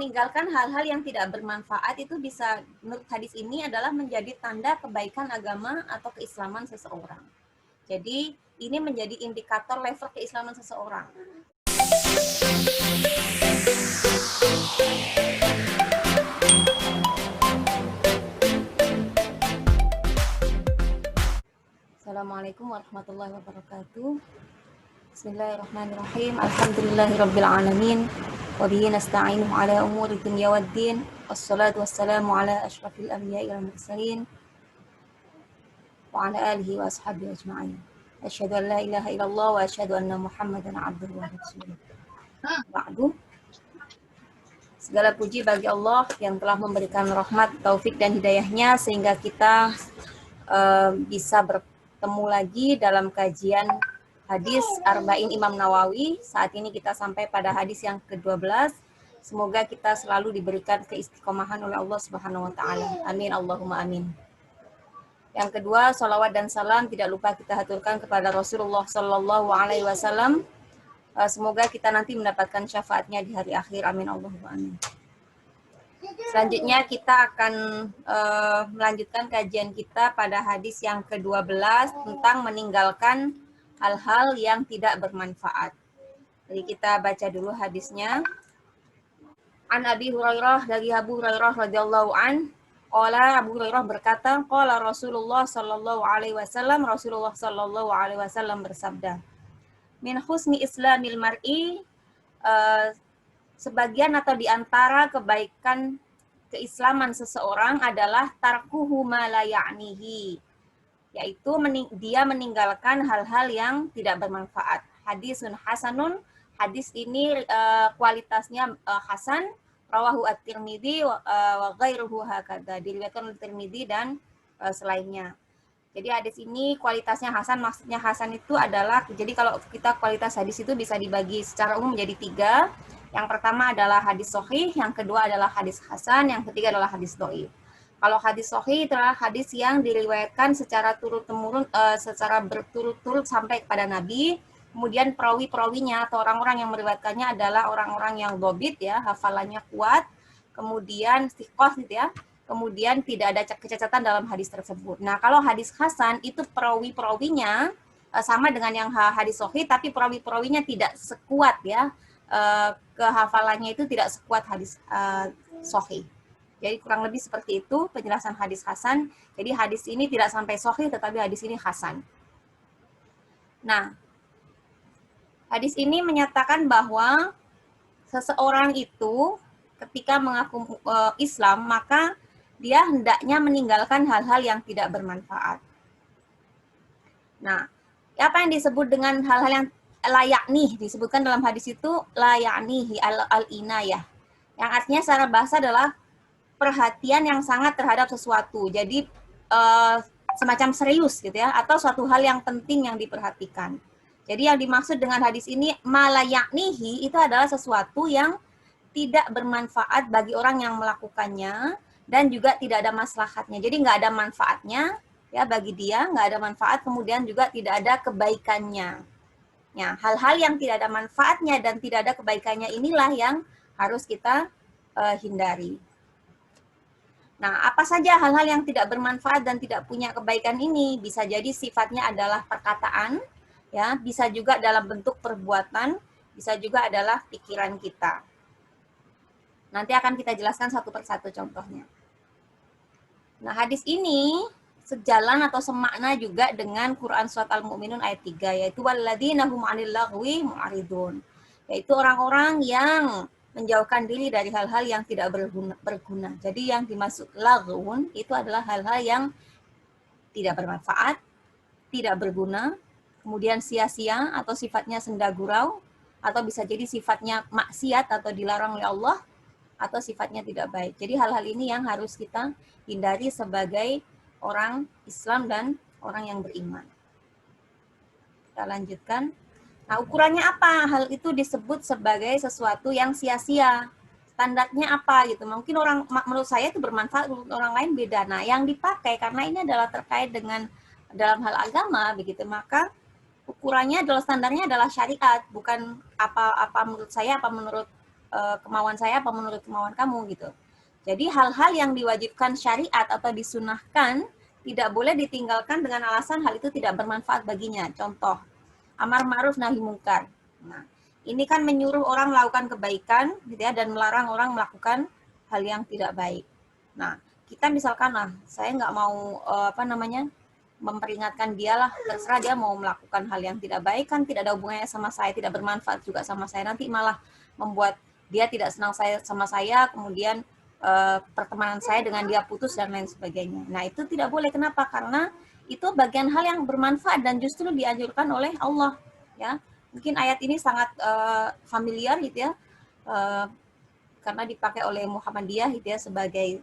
meninggalkan hal-hal yang tidak bermanfaat itu bisa, menurut hadis ini adalah menjadi tanda kebaikan agama atau keislaman seseorang. Jadi ini menjadi indikator level keislaman seseorang. Assalamualaikum warahmatullahi wabarakatuh. Bismillahirrahmanirrahim. Alhamdulillahirabbil alamin. Wa bihi nasta'inu ala umuri dunya waddin. Wassalatu wassalamu ala asyrafil anbiya'i wal mursalin wa ala alihi wa ashabihi ajma'in. Asyhadu an la ilaha illallah wa asyhadu anna Muhammadan abduhu wa rasuluh. Ba'du. Segala puji bagi Allah yang telah memberikan rahmat, taufik dan hidayahnya sehingga kita bisa bertemu lagi dalam kajian hadis Arba'in Imam Nawawi. Saat ini kita sampai pada hadis yang ke-12. Semoga kita selalu diberikan keistiqomahan oleh Allah Subhanahu wa taala. Amin Allahumma amin. Yang kedua, sholawat dan salam tidak lupa kita haturkan kepada Rasulullah Shallallahu alaihi wasallam. Semoga kita nanti mendapatkan syafaatnya di hari akhir. Amin Allahumma amin. Selanjutnya kita akan melanjutkan kajian kita pada hadis yang ke-12 tentang meninggalkan hal-hal yang tidak bermanfaat. Jadi kita baca dulu hadisnya. An Abi Hurairah, dari Abu Hurairah radhiyallahu an, qala, Abu Hurairah berkata, qala Rasulullah sallallahu alaihi wasallam, Rasulullah sallallahu alaihi wasallam bersabda, min husni islamil mar'i, sebagian atau di antara kebaikan keislaman seseorang adalah tarkuhu ma la ya'nihi, yaitu dia meninggalkan hal-hal yang tidak bermanfaat. Hadisun hasanun, hadis ini kualitasnya hasan, rawahu at-Tirmidzi wa ghairuhu hakadha, diriwayatkan oleh Tirmidzi dan selainnya. Jadi hadis ini kualitasnya hasan, maksudnya hasan itu adalah, jadi kalau kita kualitas hadis itu bisa dibagi secara umum menjadi 3. Yang pertama adalah hadis sahih, yang kedua adalah hadis hasan, yang ketiga adalah hadis dhaif. Kalau hadis sahih itu adalah hadis yang diriwayatkan secara turut-temurun, secara berturut-turut sampai kepada Nabi. Kemudian perawi-perawinya atau orang-orang yang meriwayatkannya adalah orang-orang yang dhabit ya, hafalannya kuat. Kemudian thiqah gitu ya. Kemudian tidak ada kecacatan dalam hadis tersebut. Nah, kalau hadis hasan itu perawi-perawinya sama dengan yang hadis sahih, tapi perawi-perawinya tidak sekuat ya. Kehafalannya itu tidak sekuat hadis sahih. Jadi kurang lebih seperti itu penjelasan hadis hasan. Jadi hadis ini tidak sampai sahih, tetapi hadis ini hasan. Nah, hadis ini menyatakan bahwa seseorang itu ketika mengaku Islam, maka dia hendaknya meninggalkan hal-hal yang tidak bermanfaat. Nah, apa yang disebut dengan hal-hal yang layak nih, disebutkan dalam hadis itu layak nih al-inayah, yang artinya secara bahasa adalah perhatian yang sangat terhadap sesuatu. Jadi semacam serius gitu ya, atau suatu hal yang penting yang diperhatikan. Jadi yang dimaksud dengan hadis ini malayaknihi itu adalah sesuatu yang tidak bermanfaat bagi orang yang melakukannya dan juga tidak ada maslahatnya. Jadi nggak ada manfaatnya ya bagi dia, nggak ada manfaat, kemudian juga tidak ada kebaikannya. Ya, hal-hal yang tidak ada manfaatnya dan tidak ada kebaikannya inilah yang harus kita hindari. Nah, apa saja hal-hal yang tidak bermanfaat dan tidak punya kebaikan ini? Bisa jadi sifatnya adalah perkataan, ya, bisa juga dalam bentuk perbuatan, bisa juga adalah pikiran kita. Nanti akan kita jelaskan satu persatu contohnya. Nah, hadis ini sejalan atau semakna juga dengan Quran Surat Al-Mu'minun ayat 3, yaitu walladzina hum 'anil lagwi mu'ridun, yaitu orang-orang yang menjauhkan diri dari hal-hal yang tidak berguna. Jadi yang dimaksud laghun itu adalah hal-hal yang tidak bermanfaat, tidak berguna, kemudian sia-sia atau sifatnya senda gurau, atau bisa jadi sifatnya maksiat atau dilarang oleh Allah, atau sifatnya tidak baik. Jadi hal-hal ini yang harus kita hindari sebagai orang Islam dan orang yang beriman. Kita lanjutkan. Nah, ukurannya apa? Hal itu disebut sebagai sesuatu yang sia-sia. Standarnya apa gitu? Mungkin menurut saya itu bermanfaat, menurut orang lain beda. Nah, yang dipakai karena ini adalah terkait dengan dalam hal agama begitu, maka ukurannya adalah standarnya adalah syariat, bukan apa menurut saya, apa menurut kemauan saya apa menurut kemauan kamu gitu. Jadi hal-hal yang diwajibkan syariat atau disunahkan tidak boleh ditinggalkan dengan alasan hal itu tidak bermanfaat baginya. Contoh, amar ma'ruf nahi mungkar. Nah, ini kan menyuruh orang melakukan kebaikan gitu ya, dan melarang orang melakukan hal yang tidak baik. Nah, kita misalkan saya nggak mau memperingatkan dia lah, terserah dia mau melakukan hal yang tidak baik, kan tidak ada hubungannya sama saya, tidak bermanfaat juga sama saya, nanti malah membuat dia tidak senang sama saya, kemudian pertemanan saya dengan dia putus dan lain sebagainya. Nah, itu tidak boleh. Kenapa? Karena itu bagian hal yang bermanfaat dan justru dianjurkan oleh Allah, ya. Mungkin ayat ini sangat familiar gitu ya, karena dipakai oleh Muhammadiyah gitu ya, sebagai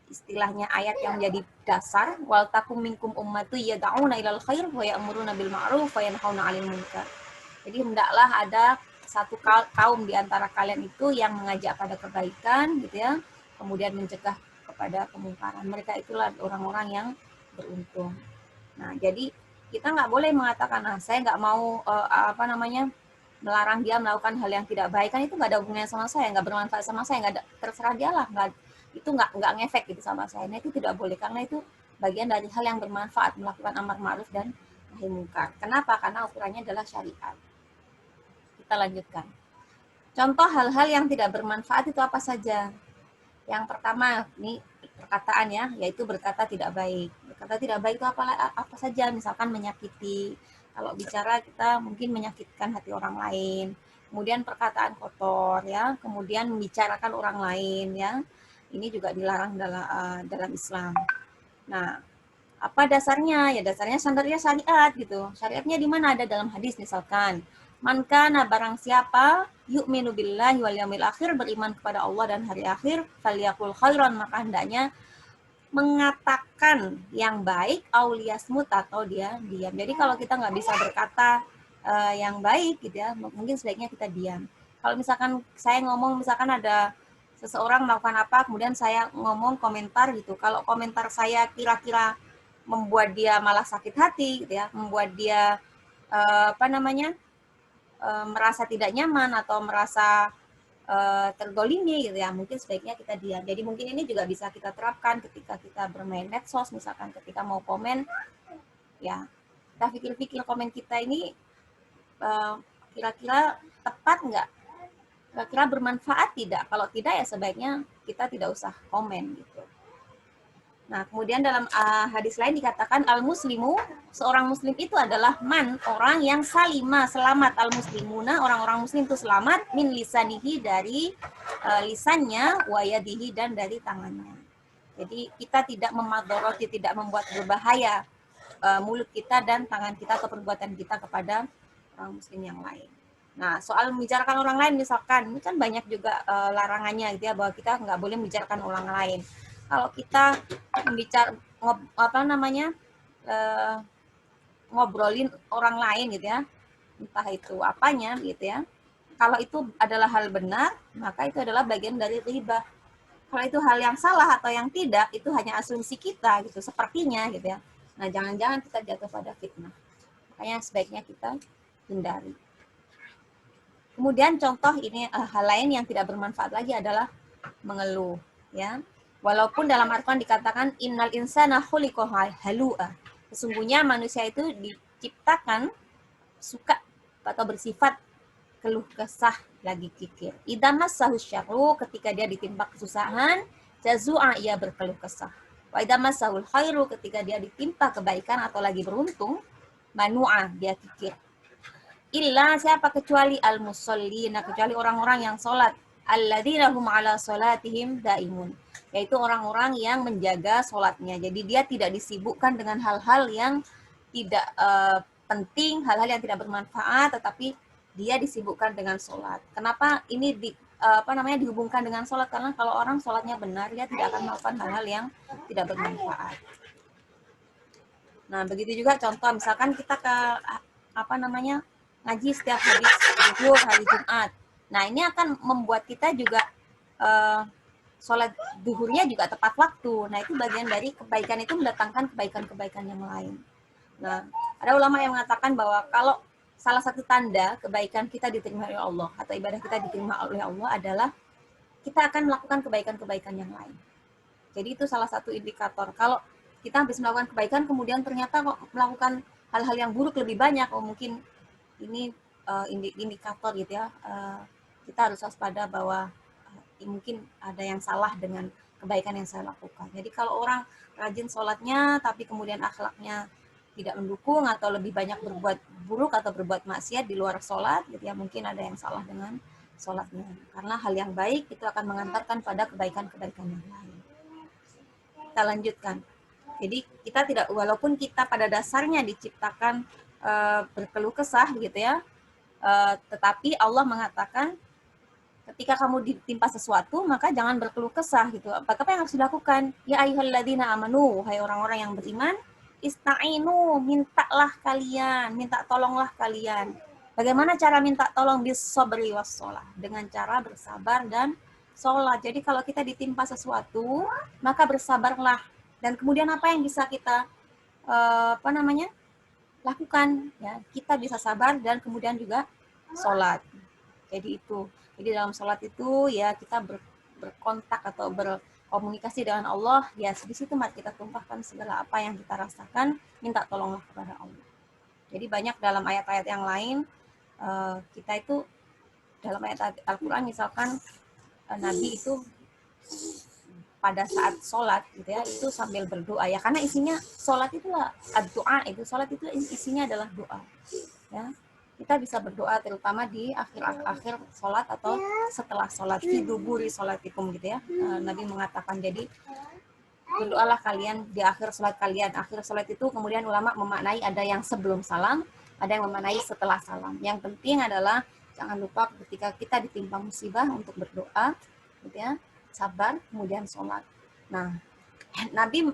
istilahnya ayat yang menjadi dasar. Wal takum minkum ummatu yad'una ilal khair wa ya'muruna bil ma'ruf wa yanhauna 'anil munkar. Jadi hendaklah ada satu kaum di antara kalian itu yang mengajak pada kebaikan gitu ya, kemudian mencegah kepada kemungkaran. Mereka itulah orang-orang yang beruntung. Nah, jadi kita nggak boleh mengatakan, saya nggak mau melarang dia melakukan hal yang tidak baik, kan itu nggak ada hubungannya sama saya, nggak bermanfaat sama saya, nggak ada, terserah dia lah, itu nggak ngefek gitu sama saya. Nah, itu tidak boleh karena itu bagian dari hal yang bermanfaat, melakukan amar ma'ruf dan nahi mungkar. Kenapa? Karena ukurannya adalah syariat. Kita lanjutkan. Contoh hal-hal yang tidak bermanfaat itu apa saja? Yang pertama, ini perkataan ya, yaitu berkata tidak baik. Berkata tidak baik itu apa saja? Misalkan menyakiti. Kalau bicara kita mungkin menyakitkan hati orang lain. Kemudian perkataan kotor ya, kemudian membicarakan orang lain ya. Ini juga dilarang dalam Islam. Nah, apa dasarnya? Ya dasarnya standarnya syariat gitu. Syariatnya di mana? Ada dalam hadis misalkan. Man kana barang siapa yu'minu billahi wal yaumil akhir, beriman kepada Allah dan hari akhir, falyaqul khairan, maka hendaknya mengatakan yang baik, auliyasmut, atau dia diam. Jadi kalau kita nggak bisa berkata yang baik gitu ya, mungkin sebaiknya kita diam. Kalau misalkan saya ngomong, misalkan ada seseorang melakukan apa, kemudian saya ngomong komentar gitu. Kalau komentar saya kira-kira membuat dia malah sakit hati gitu ya, membuat dia merasa tidak nyaman atau merasa tergolimi gitu ya, mungkin sebaiknya kita diam. Jadi mungkin ini juga bisa kita terapkan ketika kita bermain medsos, misalkan ketika mau komen, ya kita pikir-pikir komen kita ini kira-kira tepat nggak? Kira-kira bermanfaat tidak? Kalau tidak ya sebaiknya kita tidak usah komen gitu. Nah, kemudian dalam hadis lain dikatakan al-muslimu, seorang muslim itu adalah man, orang yang salima, selamat, al-muslimuna, orang-orang muslim itu selamat, min lisanihi, dari lisannya, wa yadihi, dan dari tangannya. Jadi kita tidak memadoroti, tidak membuat berbahaya mulut kita dan tangan kita atau perbuatan kita kepada orang muslim yang lain. Nah, soal membicarakan orang lain misalkan, ini kan banyak juga larangannya gitu ya, bahwa kita nggak boleh membicarakan orang lain. Kalau kita ngobrolin orang lain gitu ya, entah itu apanya gitu ya, kalau itu adalah hal benar, maka itu adalah bagian dari ghibah. Kalau itu hal yang salah atau yang tidak, itu hanya asumsi kita gitu, sepertinya gitu ya. Nah, jangan-jangan kita jatuh pada fitnah. Makanya sebaiknya kita hindari. Kemudian contoh ini hal lain yang tidak bermanfaat lagi adalah mengeluh ya. Walaupun dalam Al-Quran dikatakan innal insana khuliqa halu'a. Sesungguhnya manusia itu diciptakan suka atau bersifat keluh kesah, lagi kikir. Idza massahu syarru, ketika dia ditimpa kesusahan, jazua, ia berkeluh kesah. Wa idza massahul khairu, ketika dia ditimpa kebaikan atau lagi beruntung, manu'a, dia kikir. Illa, siapa? Kecuali al-musallina, kecuali orang-orang yang sholat. Alladzina hum ala sholatihim daimun, yaitu orang-orang yang menjaga sholatnya. Jadi dia tidak disibukkan dengan hal-hal yang tidak penting, hal-hal yang tidak bermanfaat, tetapi dia disibukkan dengan sholat. Kenapa ini dihubungkan dengan sholat? Karena kalau orang sholatnya benar, dia tidak akan melakukan hal-hal yang tidak bermanfaat. Nah, begitu juga contoh, misalkan kita ke ngaji setiap hari Zuhur, hari Jumat. Nah, ini akan membuat kita juga sholat duhurnya juga tepat waktu. Nah, itu bagian dari kebaikan, itu mendatangkan kebaikan-kebaikan yang lain. Nah, ada ulama yang mengatakan bahwa kalau salah satu tanda kebaikan kita diterima oleh Allah atau ibadah kita diterima oleh Allah adalah kita akan melakukan kebaikan-kebaikan yang lain. Jadi itu salah satu indikator. Kalau kita habis melakukan kebaikan, kemudian ternyata kok melakukan hal-hal yang buruk lebih banyak, mungkin ini indikator gitu ya. Kita harus waspada bahwa mungkin ada yang salah dengan kebaikan yang saya lakukan. Jadi kalau orang rajin sholatnya, tapi kemudian akhlaknya tidak mendukung atau lebih banyak berbuat buruk atau berbuat maksiat di luar sholat, gitu ya, mungkin ada yang salah dengan sholatnya. Karena hal yang baik itu akan mengantarkan pada kebaikan-kebaikan yang lain. Kita lanjutkan. Jadi kita tidak, walaupun kita pada dasarnya diciptakan berkeluh kesah gitu ya, tetapi Allah mengatakan ketika kamu ditimpa sesuatu maka jangan berkeluh kesah gitu. Apa yang harus dilakukan? Ya ayyuhalladzina amanu, hai orang-orang yang beriman, ista'inu, mintalah kalian, minta tolonglah kalian. Bagaimana cara minta tolong? Bis-sabri was-shalah, dengan cara bersabar dan sholat. Jadi kalau kita ditimpa sesuatu, maka bersabarlah. Dan kemudian apa yang bisa kita lakukan? Ya, kita bisa sabar dan kemudian juga sholat. Jadi itu. Jadi dalam sholat itu ya kita berkontak atau berkomunikasi dengan Allah. Ya di situ mari kita tumpahkan segala apa yang kita rasakan, minta tolonglah kepada Allah. Jadi banyak dalam ayat-ayat yang lain kita itu dalam ayat Al-Quran misalkan Nabi itu pada saat sholat gitu ya, itu sambil berdoa ya, karena isinya sholat itulah doa, itu sholat itu isinya adalah doa ya. Kita bisa berdoa terutama di akhir sholat atau setelah sholat, fi duburi sholatikum gitu ya. Nabi mengatakan, jadi berdoalah kalian di akhir sholat kalian. Akhir sholat itu kemudian ulama memaknai ada yang sebelum salam, ada yang memaknai setelah salam. Yang penting adalah jangan lupa ketika kita ditimpa musibah untuk berdoa gitu ya, sabar, kemudian sholat. Nah, Nabi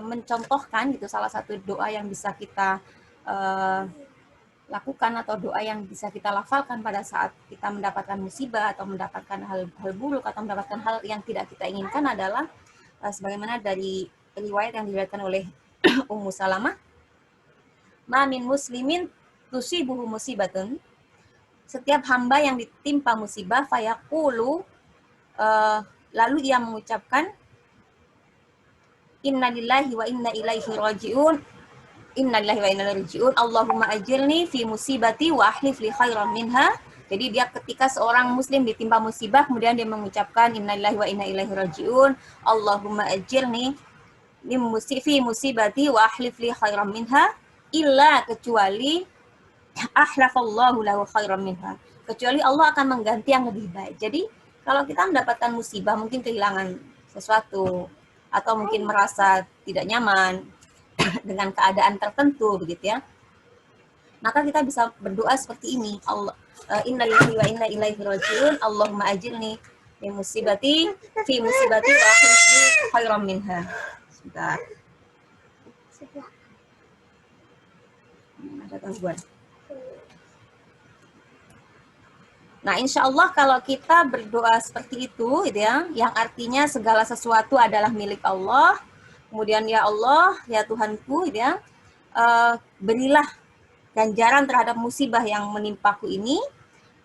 mencontohkan gitu salah satu doa yang bisa kita lakukan atau doa yang bisa kita lafalkan pada saat kita mendapatkan musibah atau mendapatkan hal buruk atau mendapatkan hal yang tidak kita inginkan adalah sebagaimana dari riwayat yang diriwayatkan oleh Ummu Salamah, ma min muslimin tusibuhu musibatun, setiap hamba yang ditimpa musibah fayaqulu, lalu ia mengucapkan innalillahi wa inna ilaihi raji'un, innalillahi wa inna ilaihi raji'un, Allahumma ajirni fi musibati wa ahlif li khairan minha. Jadi dia ketika seorang muslim ditimpa musibah kemudian dia mengucapkan innalillahi wa inna ilaihi raji'un, Allahumma ajirni fi musibati wa ahlif li khairan minha, illa, kecuali ahlafallahu lahu khairan minha, kecuali Allah akan mengganti yang lebih baik. Jadi kalau kita mendapatkan musibah, mungkin kehilangan sesuatu atau mungkin merasa tidak nyaman dengan keadaan tertentu begitu ya, maka kita bisa berdoa seperti ini, Allah innalillahi wa inna ilaihi raji'un, Allahumma ajirni fi musibati wa akhlifni khairan minha. Sebentar. Ada gangguan. Nah, insya Allah kalau kita berdoa seperti itu, gitu ya, yang artinya segala sesuatu adalah milik Allah, kemudian ya Allah, ya Tuhanku, gitu ya, berilah ganjaran terhadap musibah yang menimpaku ini,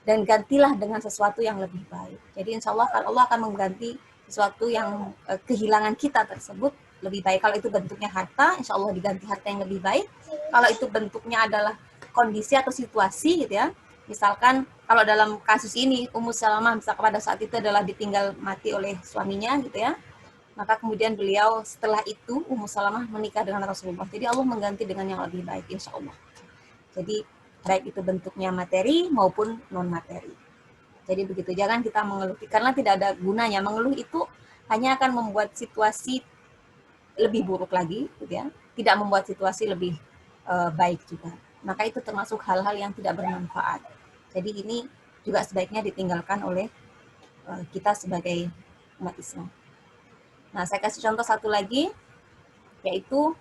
dan gantilah dengan sesuatu yang lebih baik. Jadi insya Allah Allah akan mengganti sesuatu yang kehilangan kita tersebut lebih baik. Kalau itu bentuknya harta, insya Allah diganti harta yang lebih baik. Kalau itu bentuknya adalah kondisi atau situasi, gitu ya, misalkan kalau dalam kasus ini Ummu Salamah misalkan pada saat itu adalah ditinggal mati oleh suaminya gitu ya, maka kemudian beliau setelah itu Ummu Salamah menikah dengan Rasulullah. Jadi Allah mengganti dengan yang lebih baik insya Allah. Jadi baik itu bentuknya materi maupun non materi. Jadi begitu, jangan kita mengeluh karena tidak ada gunanya. Mengeluh itu hanya akan membuat situasi lebih buruk lagi gitu ya, tidak membuat situasi lebih baik juga. Maka itu termasuk hal-hal yang tidak bermanfaat. Jadi ini juga sebaiknya ditinggalkan oleh kita sebagai umat Islam. Nah, saya kasih contoh satu lagi, yaitu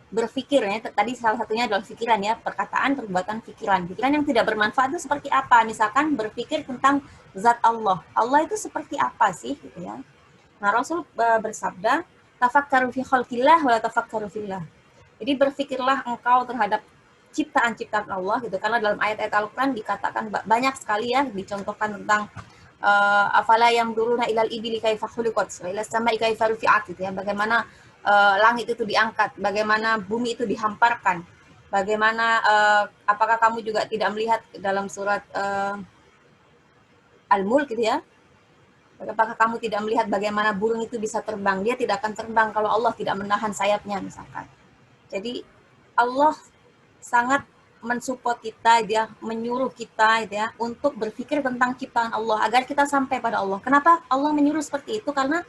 berpikir ya. Tadi salah satunya adalah pikiran ya, perkataan, perbuatan, pikiran. Pikiran yang tidak bermanfaat itu seperti apa? Misalkan berpikir tentang zat Allah. Allah itu seperti apa sih gitu ya. Nah, Rasul bersabda, tafakkaru fi khalqillah wa la tafakkaru fillah. Jadi berpikirlah engkau terhadap ciptaan-ciptaan Allah gitu. Karena dalam ayat-ayat Al-Qur'an dikatakan banyak sekali ya, dicontohkan tentang afala yamduruna ilal ibili kaifa khuliqat wa ilas samai kaifa rufi'at gitu ya. Bagaimana langit itu diangkat, bagaimana bumi itu dihamparkan. Bagaimana apakah kamu juga tidak melihat dalam surat Al-Mulk gitu ya? Apakah kamu tidak melihat bagaimana burung itu bisa terbang? Dia tidak akan terbang kalau Allah tidak menahan sayapnya misalkan. Jadi Allah sangat mensupport kita ya, menyuruh kita ya untuk berpikir tentang ciptaan Allah agar kita sampai pada Allah. Kenapa Allah menyuruh seperti itu? Karena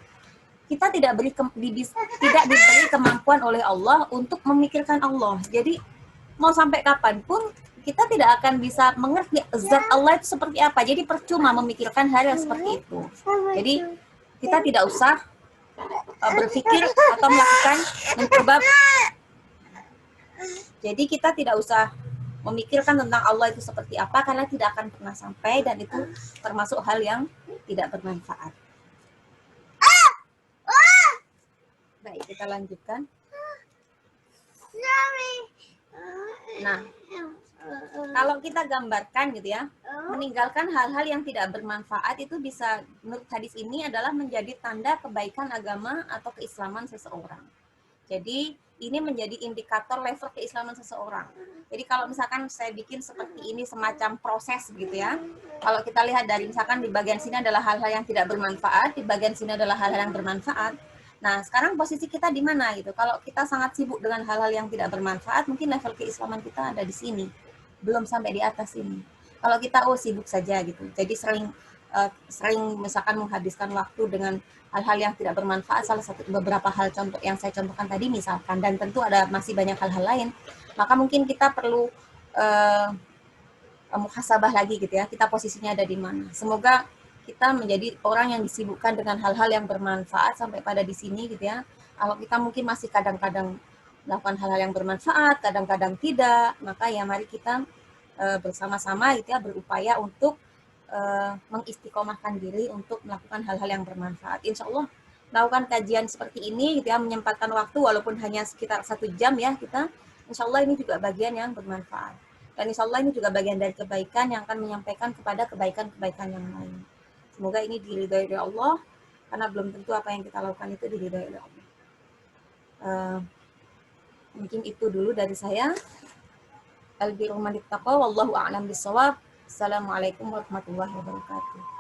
kita tidak diberi kemampuan oleh Allah untuk memikirkan Allah. Jadi mau sampai kapanpun kita tidak akan bisa mengerti zat Allah itu seperti apa. Jadi percuma memikirkan hal yang seperti itu. Jadi kita tidak usah berpikir atau mencoba. Jadi kita tidak usah memikirkan tentang Allah itu seperti apa karena tidak akan pernah sampai dan itu termasuk hal yang tidak bermanfaat. Baik, kita lanjutkan. Nah, kalau kita gambarkan gitu ya, meninggalkan hal-hal yang tidak bermanfaat itu bisa, menurut hadis ini adalah menjadi tanda kebaikan agama atau keislaman seseorang. Jadi ini menjadi indikator level keislaman seseorang. Jadi kalau misalkan saya bikin seperti ini semacam proses gitu ya. Kalau kita lihat dari misalkan di bagian sini adalah hal-hal yang tidak bermanfaat, di bagian sini adalah hal-hal yang bermanfaat. Nah, sekarang posisi kita di mana gitu? Kalau kita sangat sibuk dengan hal-hal yang tidak bermanfaat, mungkin level keislaman kita ada di sini. Belum sampai di atas ini. Kalau kita sibuk saja gitu. Jadi sering misalkan menghabiskan waktu dengan hal-hal yang tidak bermanfaat, salah satu beberapa hal contoh yang saya contohkan tadi misalkan, dan tentu ada masih banyak hal-hal lain, maka mungkin kita perlu muhasabah lagi gitu ya, kita posisinya ada di mana. Semoga kita menjadi orang yang disibukkan dengan hal-hal yang bermanfaat sampai pada di sini gitu ya. Kalau kita mungkin masih kadang-kadang melakukan hal-hal yang bermanfaat, kadang-kadang tidak, maka ya mari kita bersama-sama gitu ya berupaya untuk mengistiqomahkan diri untuk melakukan hal-hal yang bermanfaat. Insya Allah melakukan kajian seperti ini gitu ya, menyempatkan waktu walaupun hanya sekitar 1 jam ya kita, insya Allah ini juga bagian yang bermanfaat. Dan insya Allah ini juga bagian dari kebaikan yang akan menyampaikan kepada kebaikan-kebaikan yang lain. Semoga ini diridhai oleh Allah, karena belum tentu apa yang kita lakukan itu diridhai oleh Allah. Mungkin itu dulu dari saya. Al-birru man ittaqa wallahu a'lam bissawab. Assalamualaikum warahmatullahi wabarakatuh.